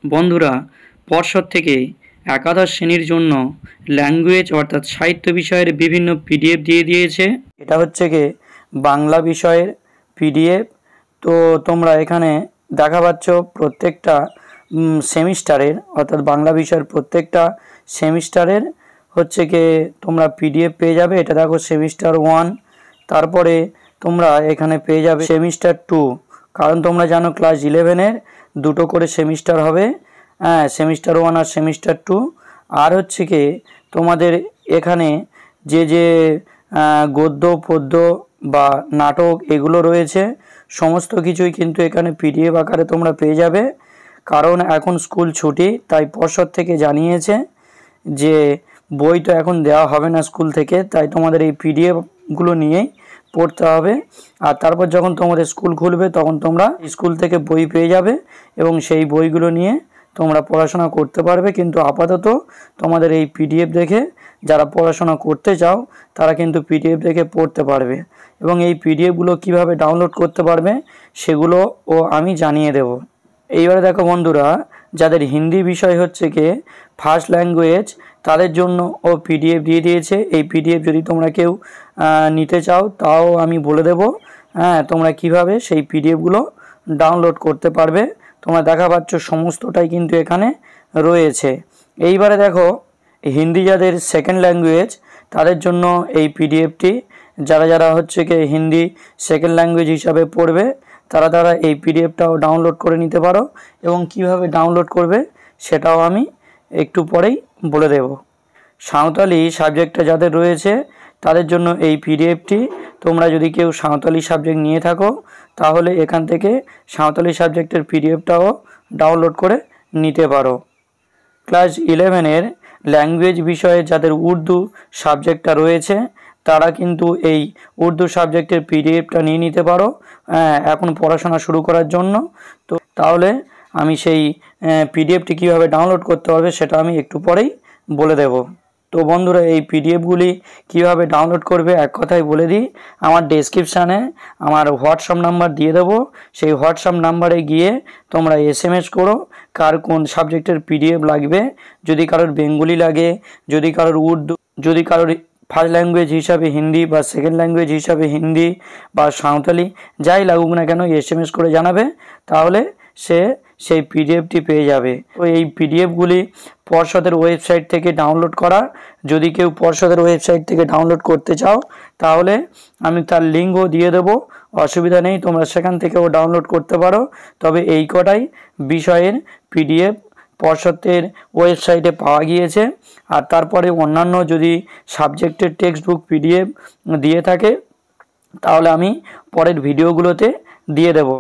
বন্ধুরা, পর্ষদ থেকে একাদশ শ্রেণীর জন্য ল্যাঙ্গুয়েজ অর্থাৎ সাহিত্য বিষয়ের বিভিন্ন পিডিএফ দিয়ে দিয়েছে। এটা হচ্ছে কি বাংলা বিষয়ের পিডিএফ। তো তোমরা এখানে দেখা পাচ্ছ প্রত্যেকটা সেমিস্টারের অর্থাৎ বাংলা বিষয়ের প্রত্যেকটা সেমিস্টারের হচ্ছে কি তোমরা পিডিএফ পেয়ে যাবে। এটা দেখো সেমিস্টার 1, তারপরে তোমরা এখানে পেয়ে যাবে সেমিস্টার 2, কারণ তোমরা জানো ক্লাস 11-এর দুটো করে সেমিস্টার হবে, হ্যাঁ, সেমিস্টার 1 আর সেমিস্টার 2। আর হচ্ছে কি তোমাদের এখানে যে যে গদ্য পদ্য বা নাটক এগুলো রয়েছে সমস্ত কিছুই কিন্তু এখানে পিডিএফ আকারে তোমরা পেয়ে যাবে। কারণ এখন স্কুল ছুটি, তাই পর্ষদ থেকে জানিয়েছে যে বই তো এখন দেওয়া হবে না স্কুল থেকে, তাই তোমাদের এই পিডিএফগুলো নিয়েই পড়তে হবে। আর তারপর যখন তোমাদের স্কুল খুলবে তখন তোমরা স্কুল থেকে বই পেয়ে যাবে এবং সেই বইগুলো নিয়ে তোমরা পড়াশোনা করতে পারবে। কিন্তু আপাতত তোমাদের এই পিডিএফ দেখে যারা পড়াশোনা করতে চাও তারা কিন্তু পিডিএফ দেখে পড়তে পারবে এবং এই পিডিএফগুলো কিভাবে ডাউনলোড করতে পারবে সেগুলো আমি জানিয়ে দেব। এইবারে দেখো বন্ধুরা, যাদের হিন্দি বিষয় হচ্ছে কি ফার্স্ট ল্যাঙ্গুয়েজ তাদের জন্য পিডিএফ দিয়ে দিয়েছে। এই পিডিএফ যদি তোমরা কেউ নিতে চাও তাও আমি বলে দেব, হ্যাঁ, তোমরা কিভাবে সেই পিডিএফগুলো ডাউনলোড করতে পারবে। তোমরা দেখা পাচ্ছ সমস্তটাই কিন্তু এখানে রয়েছে। এইবারে দেখো হিন্দি যাদের সেকেন্ড ল্যাঙ্গুয়েজ তাদের জন্য এই পিডিএফটি, যারা যারা হচ্ছে কি হিন্দি সেকেন্ড ল্যাঙ্গুয়েজ হিসাবে পড়বে তারা এই পিডিএফটাও ডাউনলোড করে নিতে পারো এবং কিভাবে ডাউনলোড করবে সেটাও আমি একটু পরেই বলে দেব। সাঁওতালি সাবজেক্টটা যাদের রয়েছে তাদের জন্য এই পিডিএফটি, তোমরা যদি কেউ সাঁওতালি সাবজেক্ট নিয়ে থাকো তাহলে এখান থেকে সাঁওতালি সাবজেক্টের পিডিএফটাও ডাউনলোড করে নিতে পারো। ক্লাস 11-এর ল্যাঙ্গুয়েজ বিষয়ে যাদের উর্দু সাবজেক্টটা রয়েছে তারা কিন্তু এই উর্দু সাবজেক্টের পিডিএফটা নিয়ে নিতে পারো এখন পড়াশোনা শুরু করার জন্য। তো তাহলে আমি সেই পিডিএফটি কীভাবে ডাউনলোড করতে হবে সেটা আমি একটু পরেই বলে দেব। তো বন্ধুরা, এই পিডিএফগুলি কীভাবে ডাউনলোড করবে এক কথায় বলে দিই। আমার ডেসক্রিপশানে আমার হোয়াটসঅ্যাপ নাম্বার দিয়ে দেবো, সেই হোয়াটসঅ্যাপ নাম্বারে গিয়ে তোমরা এসএমএস করো কার কোন সাবজেক্টের পিডিএফ লাগবে। যদি কারোর বেঙ্গলি লাগে, যদি কারোর উর্দু, যদি কারোর ফার্স্ট ল্যাঙ্গুয়েজ হিসাবে হিন্দি বা সেকেন্ড ল্যাঙ্গুয়েজ হিসাবে হিন্দি বা সাঁওতালি যাই লাগুক না কেন এসএমএস করে জানাবে, তাহলে সেই পিডিএফটি পেয়ে যাবে। তো এই পিডিএফগুলি পর্ষদের ওয়েবসাইট থেকে ডাউনলোড করা। যদি কেউ পর্ষদের ওয়েবসাইট থেকে ডাউনলোড করতে চাও তাহলে আমি তার লিঙ্কও দিয়ে দেবো, অসুবিধা নেই, তোমরা সেখান থেকেও ডাউনলোড করতে পারো। তবে এই কটাই বিষয়ের পিডিএফ পর্ষদের ওয়েবসাইটে পাওয়া গিয়েছে। আর তারপরে অন্যান্য যদি সাবজেক্টের টেক্সট বুক পিডিএফ দিয়ে থাকে তাহলে আমি পরের ভিডিওগুলোতে দিয়ে দেব।